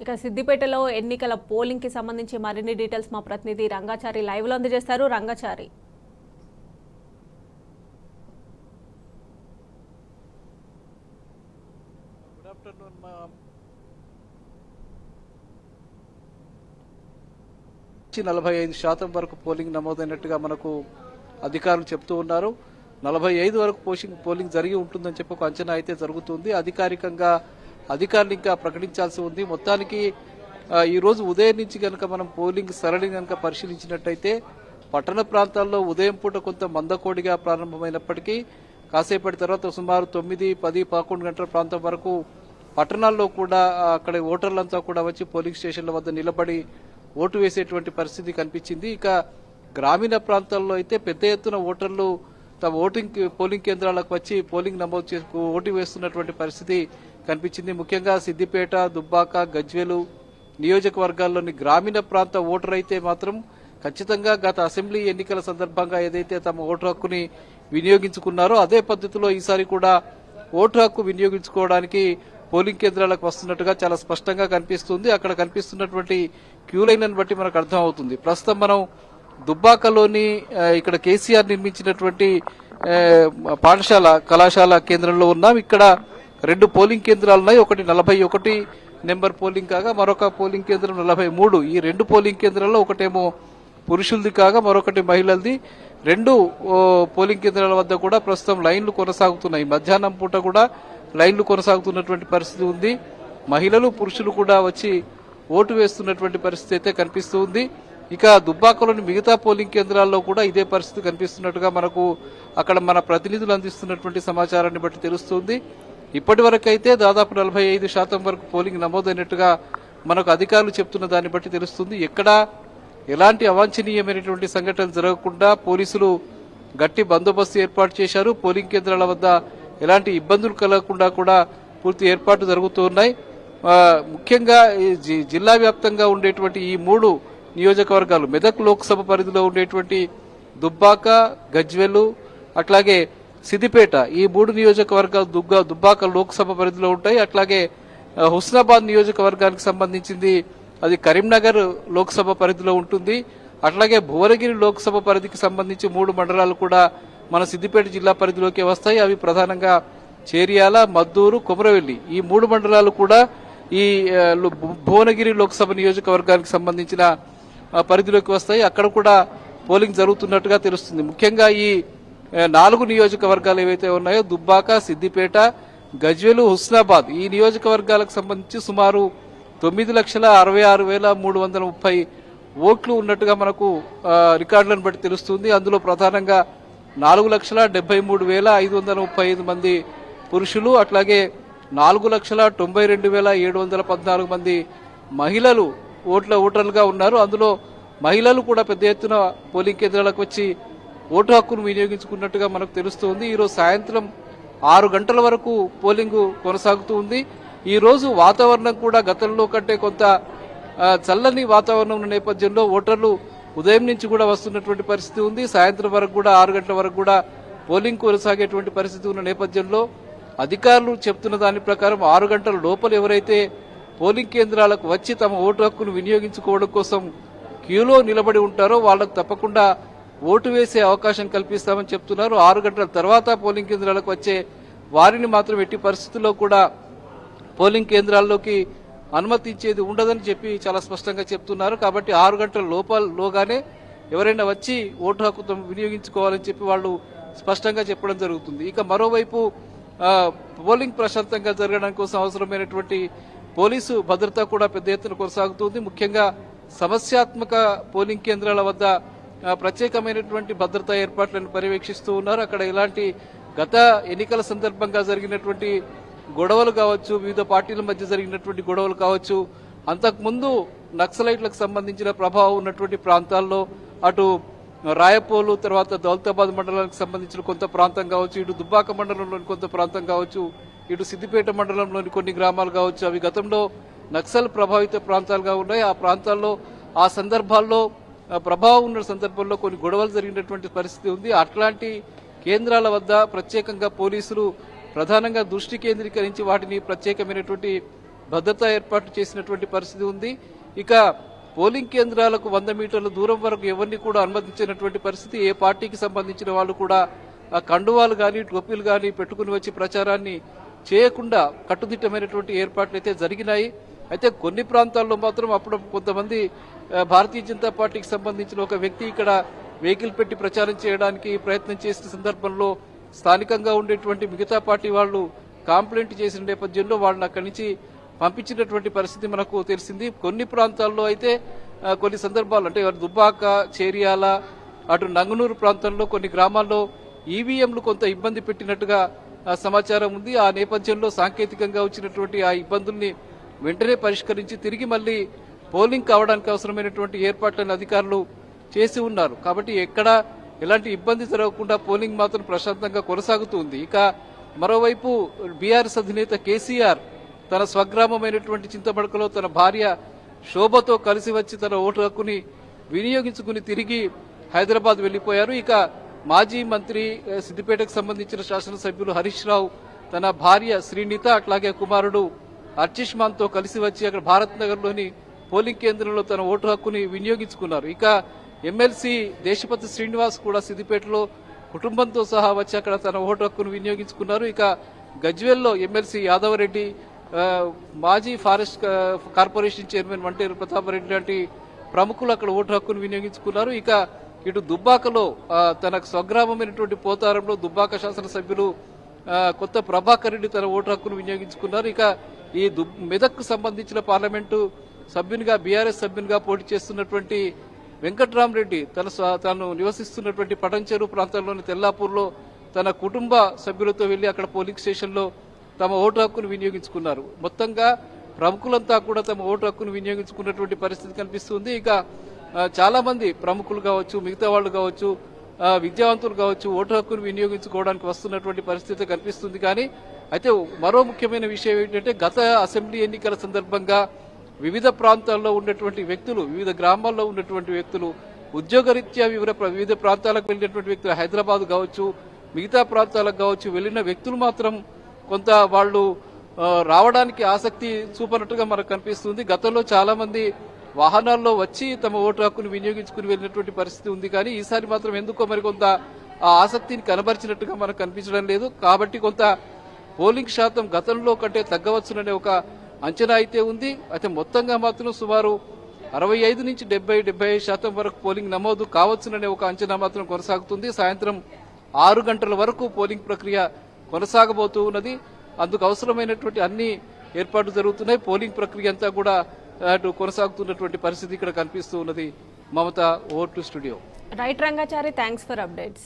ఇక సిద్దిపేటలో ఎన్నికల పోలింగ్ కి సంబంధించి మరిన్ని డీటెయిల్స్ మా ప్రతినిధి రంగాచారి లైవ్ లో అందజేస్తారు. Rangachari, good afternoon. 45% వరకు పోలింగ్ నమోదైనట్టుగా మనకు అధికారులు చెప్తూ ఉన్నారు. 45 వరకు పోలింగ్ జరిగి ఉంటుందని చెప్పి ఒక అంచనా అయితే జరుగుతుంది. అధికారులు ఇంకా ప్రకటించాల్సి ఉంది. మొత్తానికి ఈ రోజు ఉదయం నుంచి కనుక మనం పోలింగ్ సరళిని కనుక పరిశీలించినట్టయితే పట్టణ ప్రాంతాల్లో ఉదయం పూట కొంత మందకోడిగా ప్రారంభమైనప్పటికీ కాసేపటి తర్వాత సుమారు 9, 10, 11 గంటల ప్రాంతం వరకు పట్టణాల్లో కూడా అక్కడ ఓటర్లంతా కూడా వచ్చి పోలింగ్ స్టేషన్ల వద్ద నిలబడి ఓటు వేసేటువంటి పరిస్థితి కనిపించింది. ఇక గ్రామీణ ప్రాంతాల్లో అయితే పెద్ద ఎత్తున ఓటర్లు తమ పోలింగ్ కేంద్రాలకు వచ్చి పోలింగ్ నమోదు చేసుకు ఓటు వేస్తున్నటువంటి పరిస్థితి కనిపించింది. ముఖ్యంగా సిద్దిపేట, దుబ్బాక, గజ్వేలు నియోజకవర్గాల్లోని గ్రామీణ ప్రాంత ఓటర్ అయితే మాత్రం ఖచ్చితంగా గత అసెంబ్లీ ఎన్నికల సందర్భంగా ఏదైతే తమ ఓటు హక్కుని వినియోగించుకున్నారో అదే పద్ధతిలో ఈసారి కూడా ఓటు హక్కు వినియోగించుకోవడానికి పోలింగ్ కేంద్రాలకు వస్తున్నట్టుగా చాలా స్పష్టంగా కనిపిస్తుంది. అక్కడ కనిపిస్తున్నటువంటి క్యూ లైన్లను బట్టి మనకు అర్థం అవుతుంది. ప్రస్తుతం మనం దుబ్బాకలోని ఇక్కడ కేసీఆర్ నిర్మించినటువంటి కళాశాల కేంద్రంలో ఉన్నాం. ఇక్కడ 2 పోలింగ్ కేంద్రాలు ఉన్నాయి. ఒకటి 41 నెంబర్ పోలింగ్ కాగా మరొక పోలింగ్ కేంద్రం 43. ఈ 2 పోలింగ్ కేంద్రాల్లో ఒకటేమో పురుషులది కాగా మరొకటి మహిళలది. 2 పోలింగ్ కేంద్రాల వద్ద కూడా ప్రస్తుతం లైన్లు కొనసాగుతున్నాయి. మధ్యాహ్నం పూట కూడా లైన్లు కొనసాగుతున్నటువంటి పరిస్థితి ఉంది. మహిళలు, పురుషులు కూడా వచ్చి ఓటు వేస్తున్నటువంటి పరిస్థితి అయితే కనిపిస్తుంది. ఇక దుబ్బాకలోని మిగతా పోలింగ్ కేంద్రాల్లో కూడా ఇదే పరిస్థితి కనిపిస్తున్నట్టుగా మనకు అక్కడ మన ప్రతినిధులు అందిస్తున్నటువంటి సమాచారాన్ని బట్టి తెలుస్తుంది. ఇప్పటి వరకు అయితే దాదాపు 45% వరకు పోలింగ్ నమోదైనట్టుగా మనకు అధికారులు చెప్తున్న దాన్ని బట్టి తెలుస్తుంది. ఎక్కడా ఎలాంటి అవాంఛనీయమైనటువంటి సంఘటనలు జరగకుండా పోలీసులు గట్టి బందోబస్తు ఏర్పాటు చేశారు. పోలింగ్ కేంద్రాల వద్ద ఎలాంటి ఇబ్బందులు కలగకుండా కూడా పూర్తి ఏర్పాట్లు జరుగుతూ ఉన్నాయి. ముఖ్యంగా జిల్లా వ్యాప్తంగా ఉండేటువంటి ఈ 3 నియోజకవర్గాలు మెదక్ లోక్సభ పరిధిలో ఉండేటువంటి దుబ్బాక, గజ్వేలు అట్లాగే సిద్దిపేట ఈ 3 నియోజకవర్గాలు దుబ్బాక లోక్సభ పరిధిలో ఉంటాయి. అట్లాగే హుస్నాబాద్ నియోజకవర్గానికి సంబంధించింది అది కరీంనగర్ లోక్సభ పరిధిలో ఉంటుంది. అట్లాగే భువనగిరి లోక్సభ పరిధికి సంబంధించి 3 మండలాలు కూడా మన సిద్దిపేట జిల్లా పరిధిలోకి వస్తాయి. అవి ప్రధానంగా చేర్యాల, మద్దూరు, కొమరవెల్లి ఈ 3 మండలాలు కూడా ఈ భువనగిరి లోక్సభ నియోజకవర్గానికి సంబంధించిన పరిధిలోకి వస్తాయి. అక్కడ కూడా పోలింగ్ జరుగుతున్నట్టుగా తెలుస్తుంది. ముఖ్యంగా ఈ 4 నియోజకవర్గాలు ఏవైతే ఉన్నాయో దుబ్బాక, సిద్దిపేట, గజ్వేలు, హుస్నాబాద్ ఈ నియోజకవర్గాలకు సంబంధించి సుమారు 9,66,330 ఓట్లు ఉన్నట్టుగా మనకు రికార్డులను బట్టి తెలుస్తుంది. అందులో ప్రధానంగా 4,73,535 మంది పురుషులు, అట్లాగే 4,92,714 మంది మహిళలు ఓటర్లుగా ఉన్నారు. అందులో మహిళలు కూడా పెద్ద ఎత్తున పోలింగ్ కేంద్రాలకు వచ్చి ఓటు హక్కును వినియోగించుకున్నట్టుగా మనకు తెలుస్తుంది. ఈరోజు సాయంత్రం 6 గంటల వరకు పోలింగ్ కొనసాగుతూ ఉంది. ఈ రోజు వాతావరణం కూడా గతంలో కంటే కొంత చల్లని వాతావరణం ఉన్న నేపథ్యంలో ఓటర్లు ఉదయం నుంచి కూడా వస్తున్నటువంటి పరిస్థితి ఉంది. సాయంత్రం వరకు కూడా 6 గంటల వరకు కూడా పోలింగ్ కొనసాగేటువంటి పరిస్థితి ఉన్న నేపథ్యంలో అధికారులు చెప్తున్న దాని ప్రకారం 6 గంటల లోపల ఎవరైతే పోలింగ్ కేంద్రాలకు వచ్చి తమ ఓటు హక్కును వినియోగించుకోవడం కోసం క్యూలో నిలబడి ఉంటారో వాళ్లకు తప్పకుండా ఓటు వేసే అవకాశం కల్పిస్తామని చెప్తున్నారు. 6 గంటల తర్వాత పోలింగ్ కేంద్రాలకు వచ్చే వారిని మాత్రం ఎట్టి పరిస్థితుల్లో కూడా పోలింగ్ కేంద్రాల్లోకి అనుమతి ఇచ్చేది ఉండదని చెప్పి చాలా స్పష్టంగా చెప్తున్నారు. కాబట్టి 6 గంటల లోగానే ఎవరైనా వచ్చి ఓటు హక్కు వినియోగించుకోవాలని చెప్పి వాళ్ళు స్పష్టంగా చెప్పడం జరుగుతుంది. ఇక మరోవైపు పోలింగ్ ప్రశాంతంగా జరగడం కోసం అవసరమైనటువంటి పోలీసు భద్రత కూడా పెద్ద ఎత్తున కొనసాగుతుంది. ముఖ్యంగా సమస్యాత్మక పోలింగ్ కేంద్రాల వద్ద ప్రత్యేకమైనటువంటి భద్రతా ఏర్పాట్లను పర్యవేక్షిస్తూ ఉన్నారు. అక్కడ ఇలాంటి గత ఎన్నికల సందర్భంగా జరిగినటువంటి గొడవలు కావచ్చు, వివిధ పార్టీల మధ్య జరిగినటువంటి గొడవలు కావచ్చు, అంతకుముందు నక్సలైట్లకు సంబంధించిన ప్రభావం ఉన్నటువంటి ప్రాంతాల్లో అటు రాయపోలు, తర్వాత దౌలతాబాద్ మండలానికి సంబంధించిన కొంత ప్రాంతం కావచ్చు, ఇటు దుబ్బాక మండలంలోని కొంత ప్రాంతం కావచ్చు, ఇటు సిద్దిపేట మండలంలోని కొన్ని గ్రామాలు కావచ్చు, అవి గతంలో నక్సల్ ప్రభావిత ప్రాంతాలుగా ఉన్నాయి. ఆ ప్రాంతాల్లో ఆ సందర్భాల్లో ప్రభావం ఉన్న సందర్భంలో కొన్ని గొడవలు జరిగినటువంటి పరిస్థితి ఉంది. అట్లాంటి కేంద్రాల వద్ద ప్రత్యేకంగా పోలీసులు ప్రధానంగా దృష్టి కేంద్రీకరించి వాటిని ప్రత్యేకమైనటువంటి భద్రతా ఏర్పాట్లు చేసినటువంటి పరిస్థితి ఉంది. ఇక పోలింగ్ కేంద్రాలకు 100 మీటర్ల దూరం వరకు ఎవరిని కూడా అనుమతించినటువంటి పరిస్థితి. ఏ పార్టీకి సంబంధించిన వాళ్ళు కూడా ఆ కండువాలు గాని టోపీలు గాని పెట్టుకుని వచ్చి ప్రచారాన్ని చేయకుండా కట్టుదిట్టమైనటువంటి ఏర్పాట్లు అయితే జరిగినాయి. అయితే కొన్ని ప్రాంతాల్లో మాత్రం అప్పుడు కొంతమంది భారతీయ జనతా పార్టీకి సంబంధించిన ఒక వ్యక్తి ఇక్కడ వెహికల్ పెట్టి ప్రచారం చేయడానికి ప్రయత్నం చేసిన సందర్భంలో స్థానికంగా ఉండేటువంటి మిగతా పార్టీ వాళ్ళు కంప్లైంట్ చేసిన నేపథ్యంలో వాళ్ళని అక్కడి నుంచి పంపించినటువంటి పరిస్థితి మనకు తెలిసింది. కొన్ని ప్రాంతాల్లో అయితే కొన్ని సందర్భాలు అంటే దుబ్బాక, చేరియాల, అటు నంగనూరు ప్రాంతంలో కొన్ని గ్రామాల్లో ఈవీఎంలు కొంత ఇబ్బంది పెట్టినట్టుగా సమాచారం ఉంది. ఆ నేపథ్యంలో సాంకేతికంగా వచ్చినటువంటి ఆ ఇబ్బందుల్ని వెంటనే పరిష్కరించి తిరిగి మళ్లీ పోలింగ్ కావడానికి అవసరమైనటువంటి ఏర్పాట్లను అధికారులు చేసి ఉన్నారు. కాబట్టి ఎక్కడ ఎలాంటి ఇబ్బంది జరగకుండా పోలింగ్ మాత్రం ప్రశాంతంగా కొనసాగుతుంది. ఇక మరోవైపు బీఆర్ఎస్ అధినేత కేసీఆర్ తన స్వగ్రామమైనటువంటి చింతమడకలో తన భార్య శోభతో కలిసి వచ్చి తన ఓటు హక్కుని వినియోగించుకుని తిరిగి హైదరాబాద్ వెళ్లిపోయారు. ఇక మాజీ మంత్రి సిద్దిపేటకు సంబంధించిన శాసనసభ్యులు హరీష్ రావు తన భార్య శ్రీనిత అట్లాగే కుమారుడు అర్చిష్మాన్ తో కలిసి వచ్చి అక్కడ భారత్ నగర్ లోని పోలింగ్ కేంద్రంలో తన ఓటు హక్కుని వినియోగించుకున్నారు. ఇక ఎమ్మెల్సీ దేశపతి శ్రీనివాస్ కూడా సిద్దిపేటలో కుటుంబంతో సహా వచ్చి అక్కడ తన ఓటు హక్కును వినియోగించుకున్నారు. ఇక గజ్వేల్లో ఎమ్మెల్సీ యాదవరెడ్డి, మాజీ forest corporation chairman Vanteru Pratapareddy లాంటి ప్రముఖులు అక్కడ ఓటు హక్కును వినియోగించుకున్నారు. ఇక ఇటు దుబ్బాకలో తన స్వగ్రామమైనటువంటి పోతారంలో దుబ్బాక శాసనసభ్యులు కొత్త ప్రభాకర్ రెడ్డి తన ఓటు హక్కును వినియోగించుకున్నారు. ఇక ఈ మెదక్కు సంబంధించిన పార్లమెంటు సభ్యునిగా బీఆర్ఎస్ సభ్యునిగా పోటీ చేస్తున్నటువంటి వెంకట్రామరెడ్డి తాను నివసిస్తున్నటువంటి పటంచెరు ప్రాంతంలోని తెల్లాపూర్లో తన కుటుంబ సభ్యులతో వెళ్లి అక్కడ పోలింగ్ స్టేషన్లో తమ ఓటు హక్కును వినియోగించుకున్నారు. మొత్తంగా ప్రముఖులంతా కూడా తమ ఓటు హక్కును వినియోగించుకున్నటువంటి పరిస్థితి కనిపిస్తుంది. ఇక చాలా మంది ప్రముఖులు కావచ్చు, మిగతా వాళ్ళు కావచ్చు, విద్యావంతులు కావచ్చు ఓటు హక్కును వినియోగించుకోవడానికి వస్తున్నటువంటి పరిస్థితి కనిపిస్తుంది. కానీ అయితే మరో ముఖ్యమైన విషయం ఏంటంటే గత అసెంబ్లీ ఎన్నికల సందర్భంగా వివిధ ప్రాంతాల్లో ఉన్నటువంటి వ్యక్తులు, వివిధ గ్రామాల్లో ఉన్నటువంటి వ్యక్తులు, ఉద్యోగరీత్యా వివిధ ప్రాంతాలకు వెళ్ళినటువంటి వ్యక్తులు, హైదరాబాద్ కావచ్చు మిగతా ప్రాంతాలకు కావచ్చు వెళ్లిన వ్యక్తులు మాత్రం కొంత వాళ్ళు రావడానికి ఆసక్తి చూపనట్టుగా మనకు కనిపిస్తుంది. గతంలో చాలా మంది వాహనాల్లో వచ్చి తమ ఓటు హక్కును వినియోగించుకుని వెళ్ళినటువంటి పరిస్థితి ఉంది. కానీ ఈసారి మాత్రం ఎందుకో మరి కొంత ఆ ఆసక్తిని కనబరిచినట్టుగా మనకు కనిపించడం లేదు. కాబట్టి కొంత పోలింగ్ శాతం గతంలో కంటే తగ్గవచ్చుననే ఒక అంచనా అయితే ఉంది. అయితే మొత్తంగా మాత్రం సుమారు 65 నుంచి 70-75% వరకు పోలింగ్ నమోదు కావచ్చుననే ఒక అంచనా మాత్రం కొనసాగుతుంది. సాయంత్రం 6 గంటల వరకు పోలింగ్ ప్రక్రియ కొనసాగబోతూ ఉన్నది. అందుకు అవసరమైనటువంటి అన్ని ఏర్పాట్లు జరుగుతున్నాయి. పోలింగ్ ప్రక్రియ అంతా కూడా అటు కొనసాగుతున్నటువంటి పరిస్థితి ఇక్కడ కనిపిస్తూ ఉన్నది. Mamata, over to studio. Right Rangachari, thanks for updates.